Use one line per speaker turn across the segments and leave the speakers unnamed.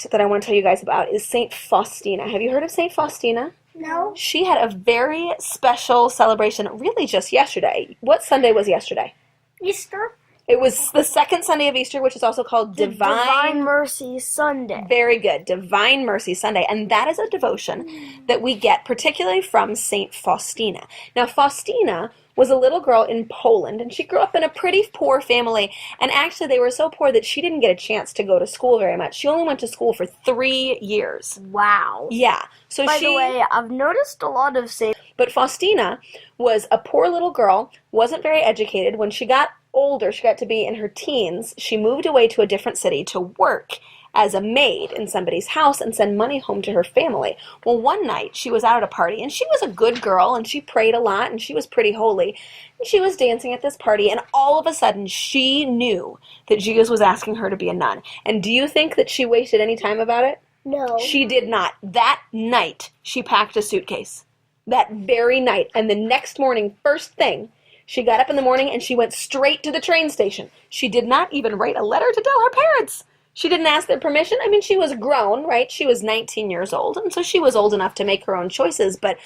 saint that I want to tell you guys about is Saint Faustina. Have you heard of Saint Faustina?
No.
She had a very special celebration really just yesterday. What Sunday was yesterday?
Easter?
It was the second Sunday of Easter, which is also called
Divine Mercy Sunday.
Very good. Divine Mercy Sunday. And that is a devotion that we get particularly from Saint Faustina. Now, Faustina was a little girl in Poland, and she grew up in a pretty poor family. And actually, they were so poor that she didn't get a chance to go to school very much. She only went to school for 3 years.
Wow.
Yeah. So
By the way, I've noticed a lot of
But Faustina was a poor little girl, wasn't very educated. When she got older, she got to be in her teens, she moved away to a different city to work as a maid in somebody's house and send money home to her family. Well, one night she was out at a party, and she was a good girl, and she prayed a lot, and she was pretty holy. And she was dancing at this party, and all of a sudden she knew that Jesus was asking her to be a nun. And do you think that she wasted any time about it?
No.
She did not. That night, she packed a suitcase. That very night. And the next morning, first thing, she got up in the morning and she went straight to the train station. She did not even write a letter to tell her parents. She didn't ask their permission. I mean, she was grown, right? She was 19 years old, and so she was old enough to make her own choices. But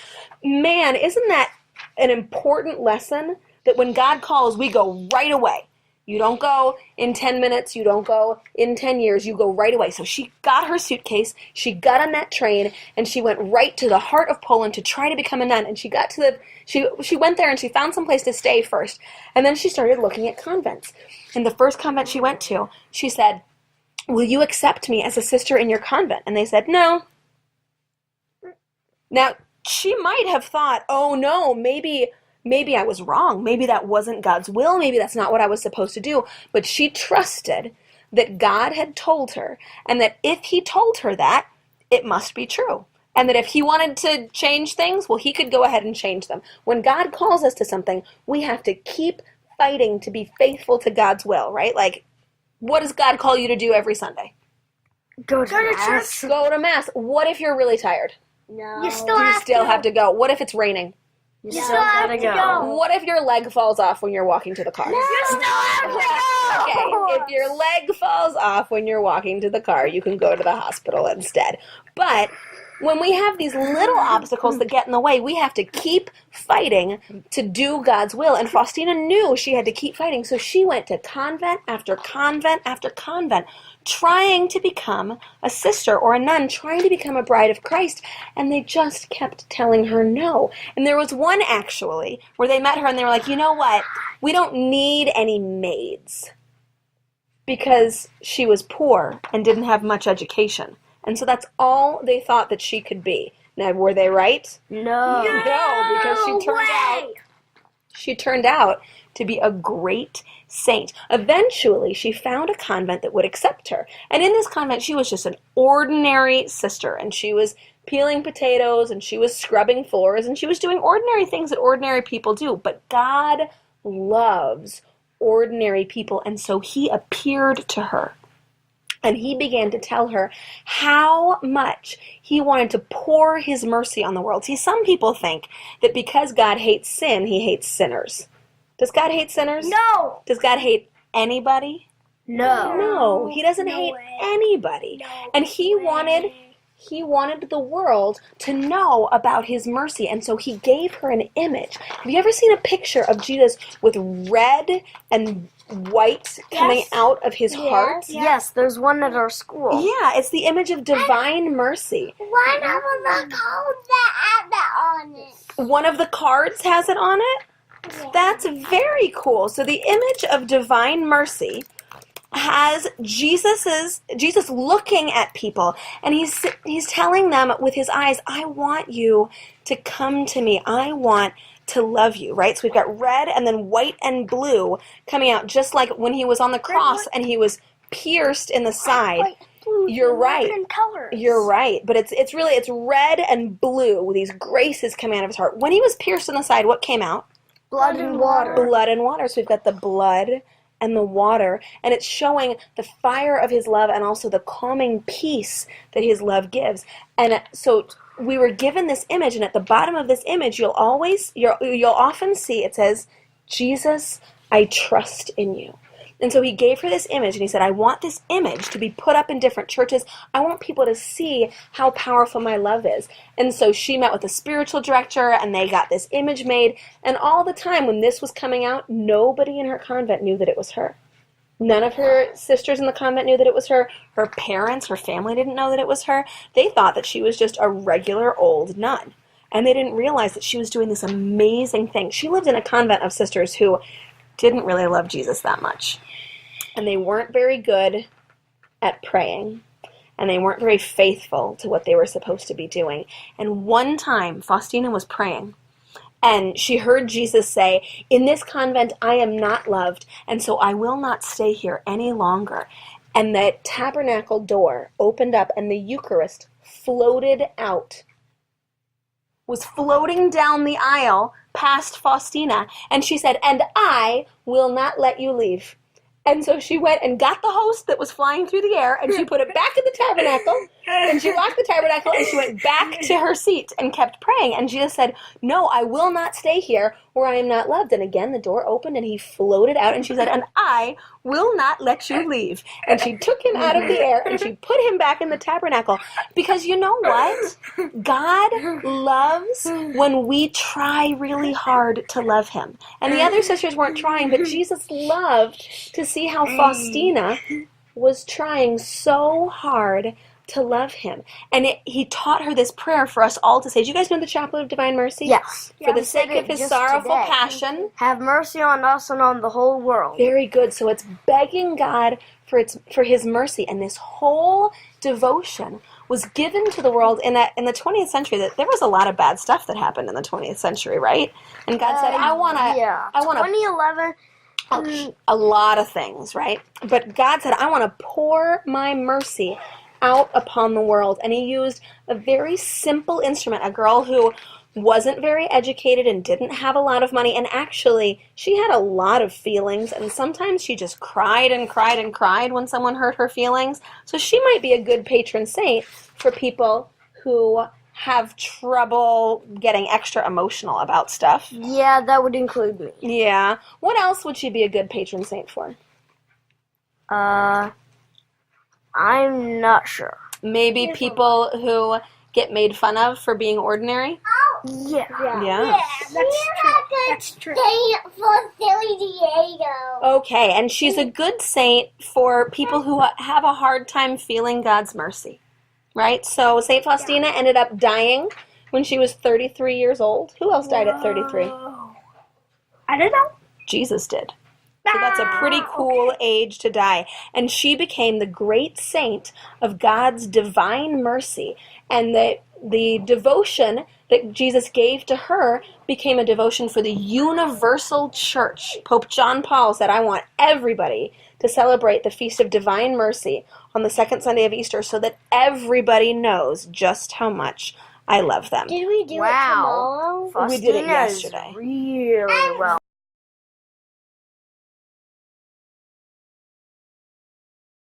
man, isn't that an important lesson? That when God calls, we go right away. You don't go in 10 minutes, you don't go in 10 years, you go right away. So she got her suitcase, she got on that train, and she went right to the heart of Poland to try to become a nun. And she got to she went there and she found some place to stay first. And then she started looking at convents. And the first convent she went to, she said, "Will you accept me as a sister in your convent?" And they said, "No." Now, she might have thought, oh no, maybe I was wrong. Maybe that wasn't God's will. Maybe that's not what I was supposed to do. But she trusted that God had told her, and that if he told her that, it must be true. And that if he wanted to change things, well, he could go ahead and change them. When God calls us to something, we have to keep fighting to be faithful to God's will, right? Like, what does God call you to do every Sunday?
Go to Mass.
Go to Mass. What if you're really tired?
No.
You still have to go. What if it's raining?
You still gotta go.
What if your leg falls off when you're walking to the car?
You still have to go.
Okay, if your leg falls off when you're walking to the car, you can go to the hospital instead. But when we have these little obstacles that get in the way, we have to keep fighting to do God's will. And Faustina knew she had to keep fighting, so she went to convent after convent after convent, trying to become a sister or a nun, trying to become a bride of Christ, and they just kept telling her no. And there was one, actually, where they met her and they were like, you know what, we don't need any maids, because she was poor and didn't have much education. And so that's all they thought that she could be. Now, were they right?
No.
No, because she turned out to be a great saint. Eventually, she found a convent that would accept her. And in this convent, she was just an ordinary sister. And she was peeling potatoes, and she was scrubbing floors, and she was doing ordinary things that ordinary people do. But God loves ordinary people, and so he appeared to her. And he began to tell her how much he wanted to pour his mercy on the world. See, some people think that because God hates sin, he hates sinners. Does God hate sinners?
No.
Does God hate anybody?
No.
No, he doesn't hate anybody. And he wanted the world to know about his mercy, and so he gave her an image. Have you ever seen a picture of Jesus with red and white coming out of his heart?
Yes, there's one at our school.
Yeah, it's the image of divine mercy.
One of the codes that have that on it.
One of the cards has it on it?
Yeah.
That's very cool. So the image of divine mercy has Jesus looking at people, and he's telling them with his eyes, I want you to come to me. I want to love you, right? So we've got red and then white and blue coming out, just like when he was on the cross and he was pierced in the side. You're right. You're right. But it's red and blue, these graces coming out of his heart. When he was pierced in the side, what came out?
Blood and water.
Blood and water. So we've got the blood and the water, and it's showing the fire of his love and also the calming peace that his love gives. And so we were given this image, and at the bottom of this image, you'll often see it says, Jesus, I trust in you. And so he gave her this image, and he said, I want this image to be put up in different churches. I want people to see how powerful my love is. And so she met with a spiritual director, and they got this image made. And all the time when this was coming out, nobody in her convent knew that it was her. None of her sisters in the convent knew that it was her. Her parents, her family didn't know that it was her. They thought that she was just a regular old nun. And they didn't realize that she was doing this amazing thing. She lived in a convent of sisters who didn't really love Jesus that much. And they weren't very good at praying. And they weren't very faithful to what they were supposed to be doing. And one time, Faustina was praying. And she heard Jesus say, in this convent I am not loved, and so I will not stay here any longer. And the tabernacle door opened up, and the Eucharist floated out. Was floating down the aisle past Faustina, and she said, and I will not let you leave. And so she went and got the host that was flying through the air, and she put it back in the tabernacle, and she locked the tabernacle, and she went back to her seat and kept praying. And Jesus said, no, I will not stay here where I am not loved. And again, the door opened, and he floated out, and she said, and I will not let you leave. And she took him out of the air, and she put him back in the tabernacle. Because you know what? God loves when we try really hard to love him. And the other sisters weren't trying, but Jesus loved to see how Faustina was trying so hard to love him. And he taught her this prayer for us all to say. Do you guys know the Chaplet of Divine Mercy?
Yes.
For the sake of his sorrowful passion.
Have mercy on us and on the whole world.
Very good. So it's begging God for his mercy. And this whole devotion was given to the world in the 20th century. That there was a lot of bad stuff that happened in the 20th century, right? And God said, I want to...
Yeah.
I want to
2011...
a lot of things, right? But God said, I want to pour my mercy out upon the world. And he used a very simple instrument, a girl who wasn't very educated and didn't have a lot of money. And actually, she had a lot of feelings. And sometimes she just cried and cried and cried when someone hurt her feelings. So she might be a good patron saint for people who have trouble getting extra emotional about stuff.
Yeah, that would include me.
Yeah. What else would she be a good patron saint for?
I'm not sure.
Maybe people who get made fun of for being ordinary?
Yeah.
Yeah.
That's true. Saint for San Diego.
Okay, and she's a good saint for people who have a hard time feeling God's mercy, right? So Saint Faustina ended up dying when she was 33 years old. Who else died at 33?
I don't know.
Jesus did. So that's a pretty cool age to die. And she became the great saint of God's divine mercy. And the devotion that Jesus gave to her became a devotion for the universal church. Pope John Paul said, I want everybody to celebrate the Feast of Divine Mercy on the second Sunday of Easter so that everybody knows just how much I love them.
Did we do it tomorrow?
Faustina
We did it yesterday.
Really well.